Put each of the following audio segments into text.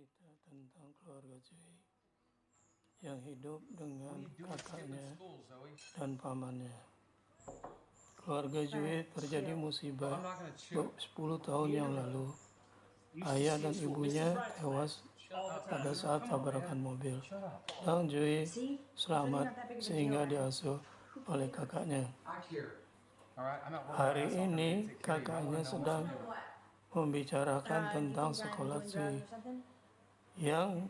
cerita tentang keluarga Joey yang hidup dengan kakaknya dan pamannya. Keluarga Joey terjadi musibah 10 tahun yang lalu. Ayah dan ibunya tewas pada saat tabrakan mobil. Dan Joey selamat sehingga diasuh oleh kakaknya. Hari ini kakaknya sedang membicarakan tentang sekolah Joey yang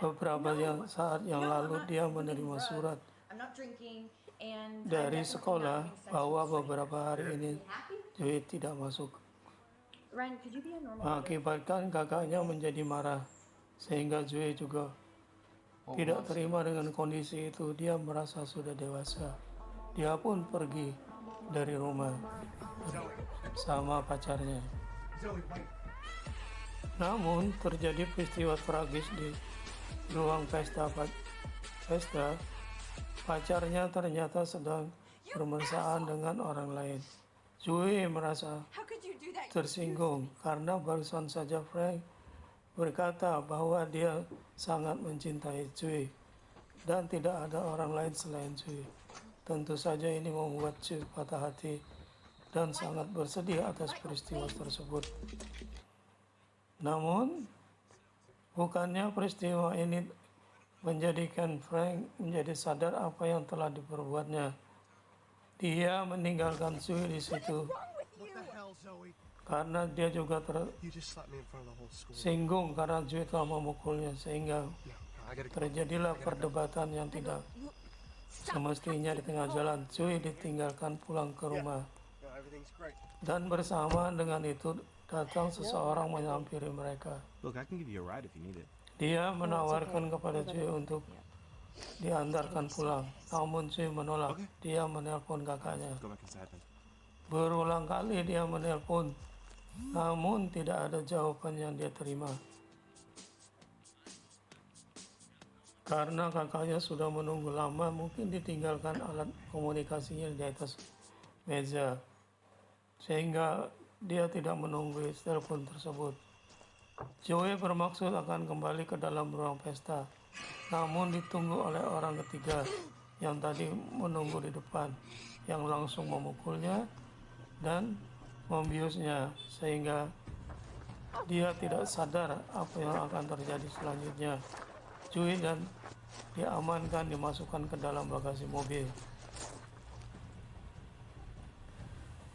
beberapa saat yang lalu dia menerima surat dari sekolah bahwa beberapa hari ini Joey tidak masuk, mengakibatkan kakaknya menjadi marah sehingga Joey juga tidak terima dengan kondisi itu. Dia merasa sudah dewasa. Dia pun pergi dari rumah sama pacarnya. Namun terjadi peristiwa tragis di ruang pesta. Pacarnya ternyata sedang bermesraan dengan orang lain. Joey merasa tersinggung karena barusan saja Frank berkata bahwa dia sangat mencintai Joey dan tidak ada orang lain selain Joey. Tentu saja ini membuat Joey patah hati dan sangat bersedih atas peristiwa tersebut. Namun, bukannya peristiwa ini menjadikan Frank menjadi sadar apa yang telah diperbuatnya. Dia meninggalkan Joey di situ karena dia juga tersinggung karena Joey telah memukulnya, sehingga terjadilah perdebatan yang tidak semestinya di tengah jalan. Joey ditinggalkan pulang ke rumah. Dan bersama dengan itu datang seseorang menghampiri mereka. Dia menawarkan kepada Joey untuk diantarkan pulang. Namun Joey menolak. Dia menelpon kakaknya. Berulang kali dia menelpon, namun tidak ada jawaban yang dia terima. Karena kakaknya sudah menunggu lama, mungkin ditinggalkan alat komunikasinya di atas meja, sehingga dia tidak menunggu telepon tersebut. Joey bermaksud akan kembali ke dalam ruang pesta, namun ditunggu oleh orang ketiga yang tadi menunggu di depan, yang langsung memukulnya dan membiusnya, sehingga dia tidak sadar apa yang akan terjadi selanjutnya. Joey dan diamankan, dimasukkan ke dalam bagasi mobil.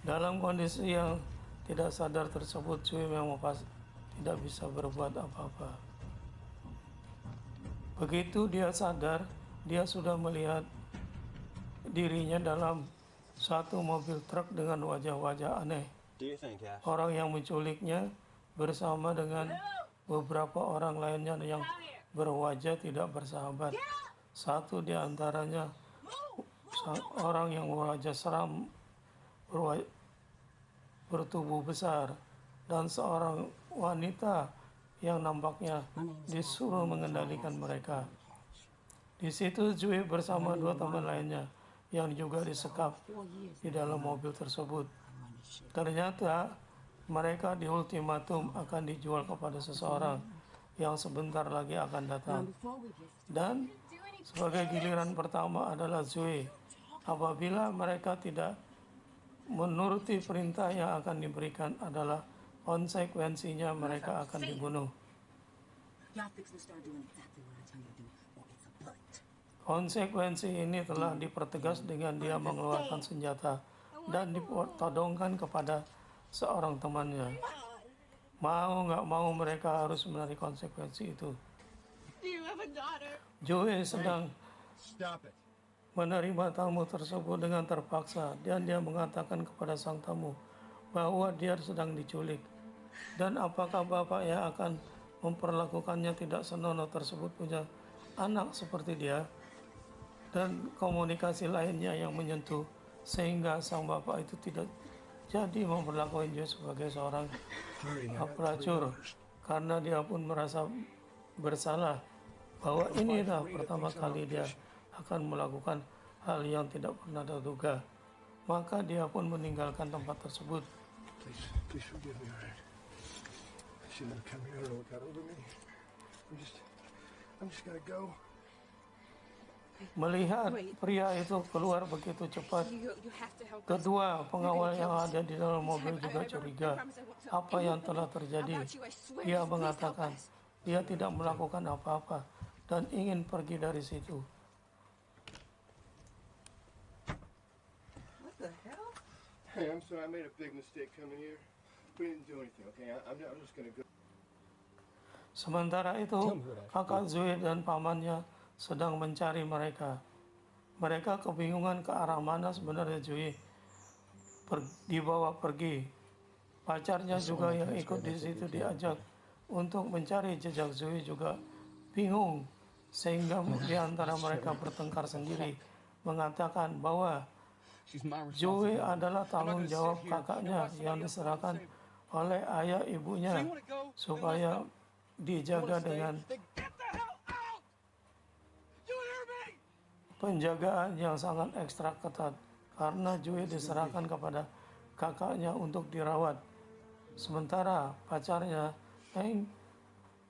Dalam kondisi yang tidak sadar tersebut, Joey memang tidak bisa berbuat apa-apa. Begitu dia sadar, dia sudah melihat dirinya dalam satu mobil truk dengan wajah-wajah aneh. Orang yang menculiknya bersama dengan beberapa orang lainnya yang berwajah tidak bersahabat. Satu di antaranya orang yang berwajah seram, bertubuh besar, dan seorang wanita yang nampaknya disuruh mengendalikan mereka. Di situ Joey bersama dua teman lainnya yang juga disekap di dalam mobil tersebut. Ternyata mereka diultimatum akan dijual kepada seseorang yang sebentar lagi akan datang. Dan sebagai giliran pertama adalah Joey. Apabila mereka tidak menuruti perintah yang akan diberikan, adalah konsekuensinya mereka akan dibunuh. Konsekuensi ini telah dipertegas dengan dia mengeluarkan senjata dan ditodongkan kepada seorang temannya. Mau nggak mau mereka harus menarik konsekuensi itu. Joey sedang menerima tamu tersebut dengan terpaksa, dan dia mengatakan kepada sang tamu bahwa dia sedang diculik, dan apakah bapak yang akan memperlakukannya tidak senonoh tersebut punya anak seperti dia, dan komunikasi lainnya yang menyentuh, sehingga sang bapak itu tidak jadi memperlakukan dia sebagai seorang pelacur, karena dia pun merasa bersalah bahwa inilah pertama kali dia akan melakukan hal yang tidak pernah terduga. Maka dia pun meninggalkan tempat tersebut. shouldn't have come here. I don't know what got over me. I'm just gonna go. Melihat pria itu keluar begitu cepat, You have to help us. kedua pengawal yang ada di dalam mobil juga curiga apa yang telah terjadi. Dia mengatakan dia tidak melakukan apa-apa dan ingin pergi dari situ. What the hell? Hey, I'm sorry. I made a big mistake coming here. We didn't do anything, okay? I'm just gonna go. Sementara itu, kakak Zoe dan pamannya sedang mencari mereka. Mereka kebingungan ke arah mana sebenarnya Zoe dibawa pergi. Pacarnya juga yang ikut di situ diajak untuk mencari jejak Zoe juga bingung, sehingga di antara mereka bertengkar sendiri, mengatakan bahwa Zoe adalah tanggung jawab kakaknya yang diserahkan oleh ayah ibunya supaya dijaga dengan penjagaan yang sangat ekstra ketat karena Zoe diserahkan kepada kakaknya untuk dirawat. Sementara pacarnya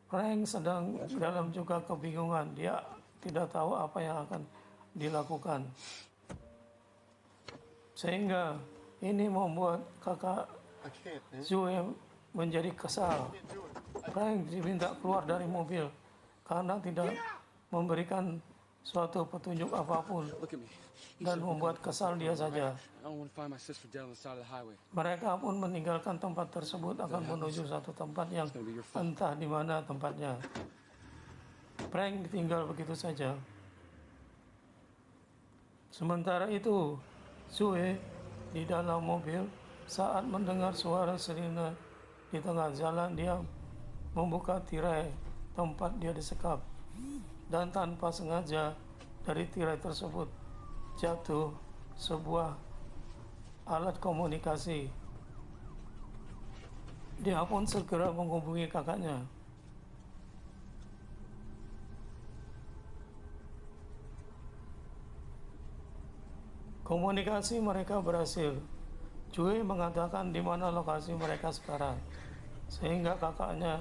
Frank sedang dalam juga kebingungan. Dia tidak tahu apa yang akan dilakukan. Sehingga ini membuat kakak Zoe menjadi kesal. Frank diminta keluar dari mobil karena tidak memberikan suatu petunjuk apapun dan membuat kesal dia saja. Mereka pun meninggalkan tempat tersebut akan menuju satu tempat yang entah di mana tempatnya. Frank ditinggal begitu saja. Sementara itu, Zoe di dalam mobil saat mendengar suara sirine di tengah jalan, dia membuka tirai tempat dia disekap. Dan tanpa sengaja dari tirai tersebut jatuh sebuah alat komunikasi. Dia pun segera menghubungi kakaknya. Komunikasi mereka berhasil. Zoe mengatakan di mana lokasi mereka sekarang, sehingga kakaknya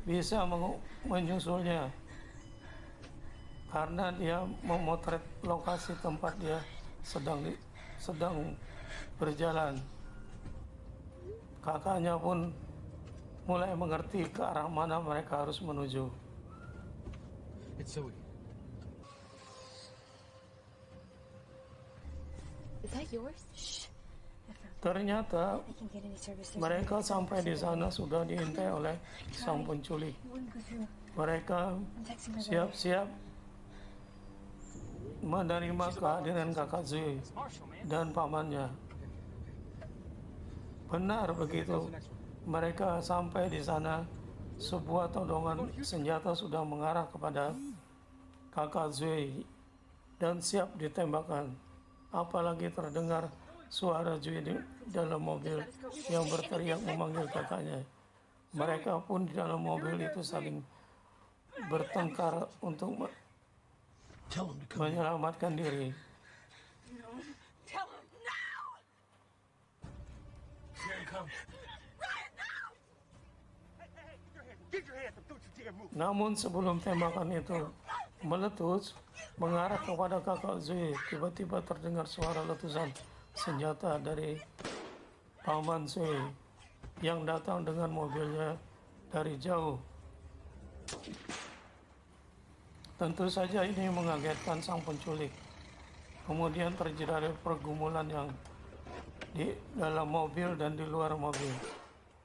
bisa menyusulnya. Karena dia memotret lokasi tempat dia sedang berjalan. Kakaknya pun mulai mengerti ke arah mana mereka harus menuju. It's Zoe. Is that yours? Shh. Ternyata I can get any service. mereka sampai di sana sudah diintai oleh sang penculik. Mereka siap-siap menerima kehadiran kakak Zoe dan pamannya. Benar begitu, mereka sampai di sana, sebuah todongan senjata sudah mengarah kepada kakak Zoe dan siap ditembakkan. Apalagi terdengar suara Zoe di dalam mobil yang berteriak memanggil kakaknya. Mereka pun di dalam mobil itu saling bertengkar untuk menyelamatkan diri. Tell him now! Here he comes. Namun sebelum tembakan itu meletus mengarah kepada kakak Zoe, tiba-tiba terdengar suara letusan senjata dari paman Zoe yang datang dengan mobilnya dari jauh. Tentu saja ini mengagetkan sang penculik. Kemudian terjadi pergumulan yang di dalam mobil dan di luar mobil.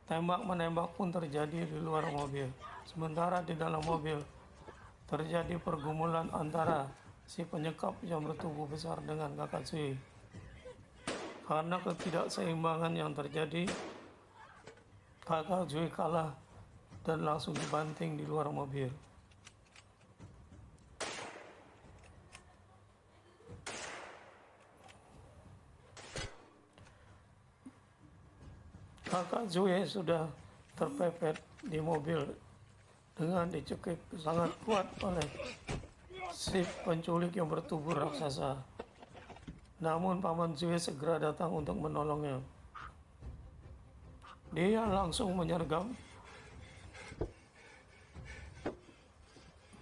Tembak-menembak pun terjadi di luar mobil. Sementara di dalam mobil terjadi pergumulan antara si penyekap yang bertubuh besar dengan kakak Zoe. Karena ketidakseimbangan yang terjadi, kakak Zoe kalah dan langsung dibanting di luar mobil. Kakak Zoe sudah terpepet di mobil dengan dicekik sangat kuat oleh si penculik yang bertubuh raksasa. Namun paman Zoe segera datang untuk menolongnya. Dia langsung menyergap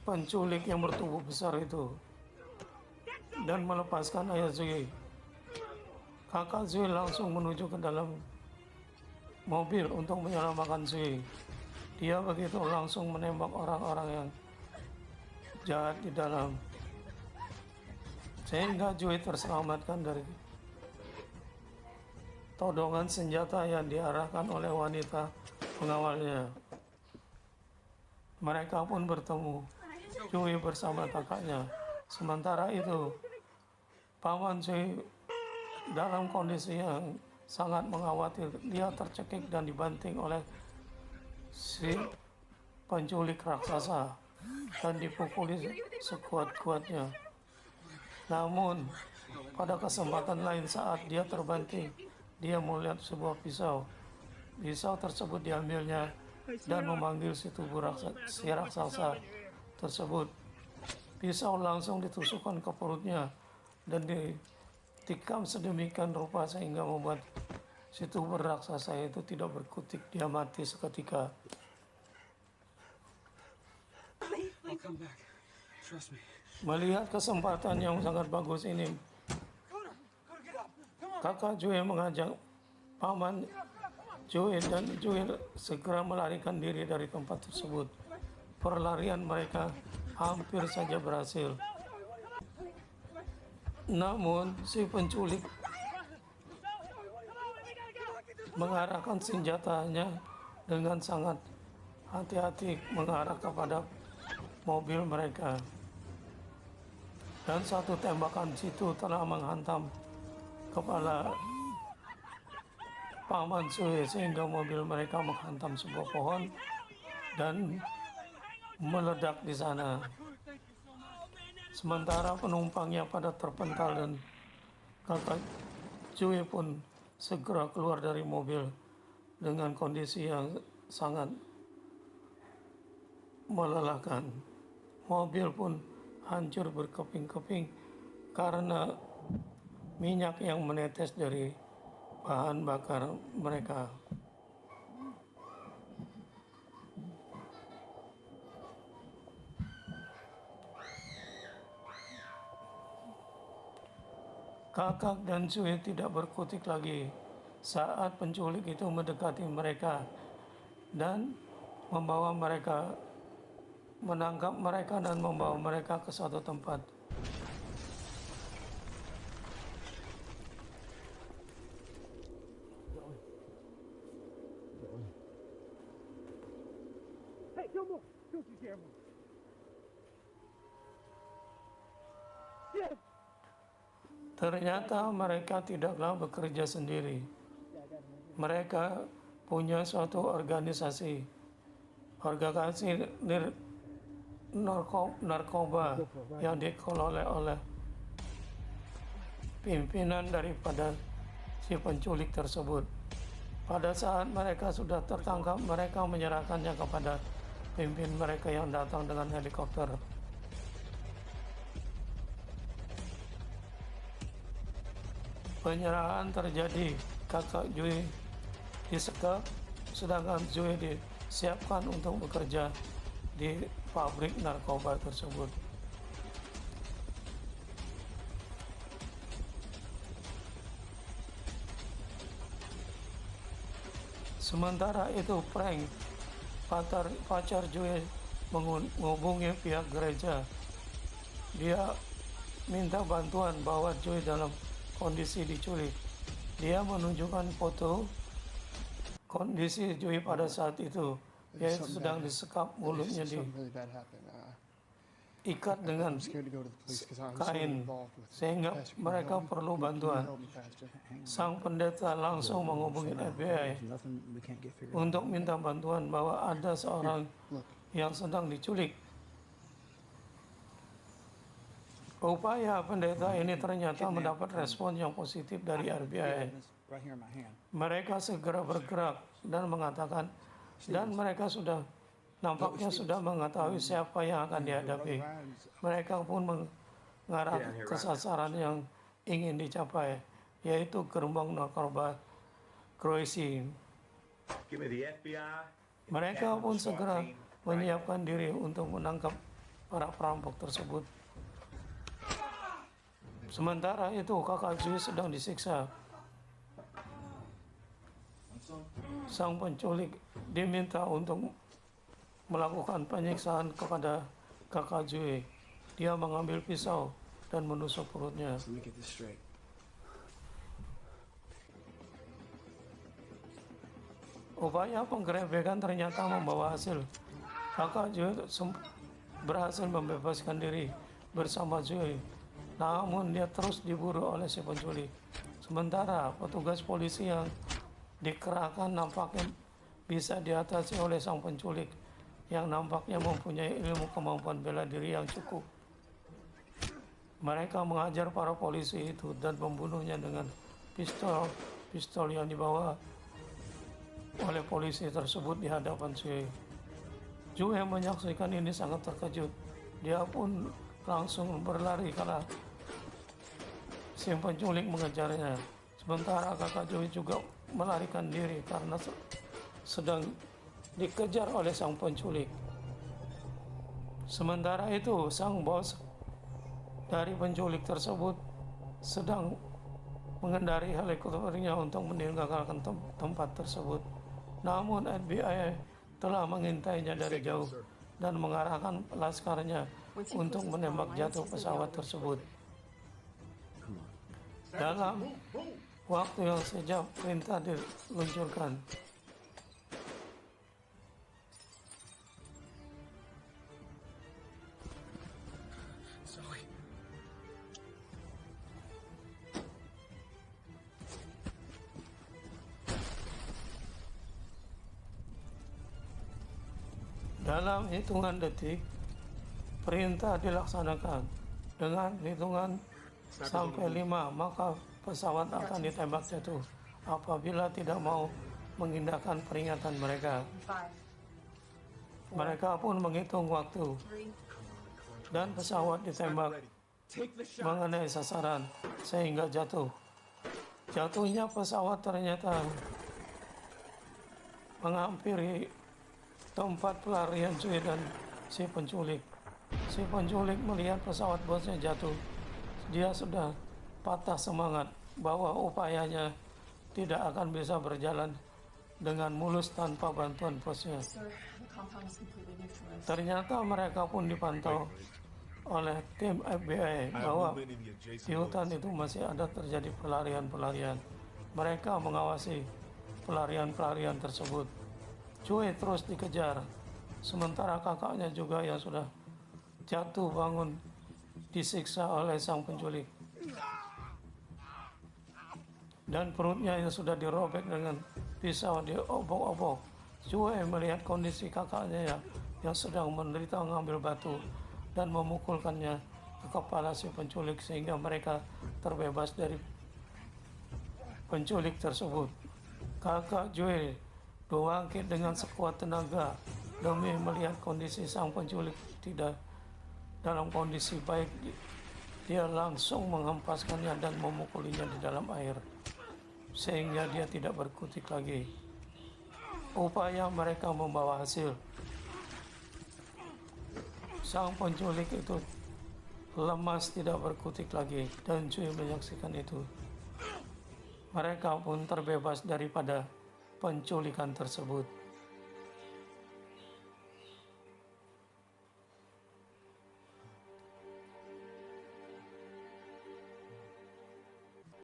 penculik yang bertubuh besar itu dan melepaskan ayah Zoe. Kakak Zoe langsung menuju ke dalam mobil untuk menyelamatkan Zoe. Dia begitu langsung menembak orang-orang yang jahat di dalam, sehingga Zoe terselamatkan dari todongan senjata yang diarahkan oleh wanita pengawalnya. Mereka pun bertemu Zoe bersama kakaknya. Sementara itu, paman Zoe dalam kondisi yang sangat mengkhawatirkan. Dia tercekik dan dibanting oleh si penculik raksasa dan dipukuli sekuat-kuatnya. Namun, pada kesempatan lain saat dia terbanting, dia melihat sebuah pisau. Pisau tersebut diambilnya dan memanggil si tubuh si raksasa tersebut. Pisau langsung ditusukkan ke perutnya dan ditikam sedemikian rupa sehingga membuat si tubuh raksasa itu tidak berkutik. Dia mati seketika. I'll come back. Trust me. Melihat kesempatan yang sangat bagus ini, kakak Joey mengajak paman Joey dan Joey segera melarikan diri dari tempat tersebut. Perlarian mereka hampir saja berhasil. Namun si penculik mengarahkan senjatanya dengan sangat hati-hati mengarah kepada mobil mereka. Dan satu tembakan situ telah menghantam kepala paman Zoe sehingga mobil mereka menghantam sebuah pohon dan meledak di sana. Sementara penumpangnya pada terpental dan kakak Zoe pun segera keluar dari mobil dengan kondisi yang sangat melelahkan. Mobil pun hancur berkeping-keping karena minyak yang menetes dari bahan bakar mereka. Kakak dan Zoe tidak berkutik lagi saat penculik itu mendekati mereka dan membawa mereka, menangkap mereka dan membawa mereka ke suatu tempat. Hey, don't move! Don't you dare move! Yes! Ternyata mereka tidaklah bekerja sendiri. Mereka punya suatu organisasi narkoba yang dikelola oleh pimpinan daripada si penculik tersebut. Pada saat mereka sudah tertangkap, mereka menyerahkannya kepada pimpin mereka yang datang dengan helikopter. Penyerahan terjadi, kakak Joey disekap, sedangkan Joey disiapkan untuk bekerja di pabrik narkoba tersebut. Sementara itu Frank, pacar Joey, menghubungi pihak gereja. Dia minta bantuan bahwa Joey dalam kondisi diculik. Dia menunjukkan foto kondisi Joey pada saat itu, yaitu sedang disekap mulutnya, diikat dengan kain, sehingga mereka perlu bantuan. Sang pendeta langsung menghubungi FBI untuk minta bantuan bahwa ada seorang yang sedang diculik. Upaya pendeta ini ternyata mendapat respon yang positif dari FBI. Mereka segera bergerak dan mengatakan, dan mereka nampaknya sudah mengetahui siapa yang akan dihadapi. Mereka pun mengarah ke sasaran yang ingin dicapai, yaitu gerbang narkoba Croatia. Mereka pun segera menyiapkan diri untuk menangkap para perampok tersebut. Sementara itu kakak Joy sedang disiksa. Sang penculik diminta untuk melakukan penyiksaan kepada kakak Joy. Dia mengambil pisau dan menusuk perutnya. Let me get this straight. Upaya penggerebekan ternyata membawa hasil. Kakak Joy berhasil membebaskan diri bersama Joy. Namun dia terus diburu oleh si penculik. Sementara petugas polisi yang dikerahkan nampaknya bisa diatasi oleh sang penculik yang nampaknya mempunyai ilmu kemampuan bela diri yang cukup. Mereka mengajar para polisi itu dan membunuhnya dengan pistol yang dibawa oleh polisi tersebut di hadapan Joy. Joy yang menyaksikan ini sangat terkejut. Dia pun langsung berlari karena si penculik mengejarnya. Sementara kakak Joy juga melarikan diri karena sedang dikejar oleh sang penculik. Sementara itu, sang bos dari penculik tersebut sedang mengendari helikopternya untuk meninggalkan tempat tersebut. Namun FBI telah mengintainya dari jauh dan mengarahkan laskarnya untuk menembak jatuh pesawat tersebut. Dalam waktu yang sekejap, perintah diluncurkan. Zoe. Dalam hitungan detik, perintah dilaksanakan. Dengan hitungan sampai 5, maka pesawat akan ditembak jatuh apabila tidak mau mengindahkan peringatan mereka. Mereka pun menghitung waktu dan pesawat ditembak mengenai sasaran sehingga jatuh. Jatuhnya pesawat ternyata menghampiri tempat pelarian Joy dan si penculik. Si penculik melihat pesawat bosnya jatuh. Dia sudah patah semangat bahwa upayanya tidak akan bisa berjalan dengan mulus tanpa bantuan bosnya. Ternyata mereka pun dipantau oleh tim FBI bahwa di hutan itu masih ada terjadi pelarian-pelarian. Mereka mengawasi pelarian-pelarian tersebut. Joy terus dikejar, sementara kakaknya juga yang sudah jatuh bangun disiksa oleh sang penculik. Dan perutnya yang sudah dirobek dengan pisau diobok-obok. Joy melihat kondisi kakaknya yang sedang menderita mengambil batu dan memukulkannya ke kepala si penculik sehingga mereka terbebas dari penculik tersebut. Kakak Joy bangkit dengan sekuat tenaga demi melihat kondisi sang penculik tidak dalam kondisi baik. Dia langsung menghempaskannya dan memukulinya di dalam air sehingga dia tidak berkutik lagi. Upaya mereka membawa hasil. Sang penculik itu lemas, tidak berkutik lagi, dan Joy menyaksikan itu. Mereka pun terbebas daripada penculikan tersebut.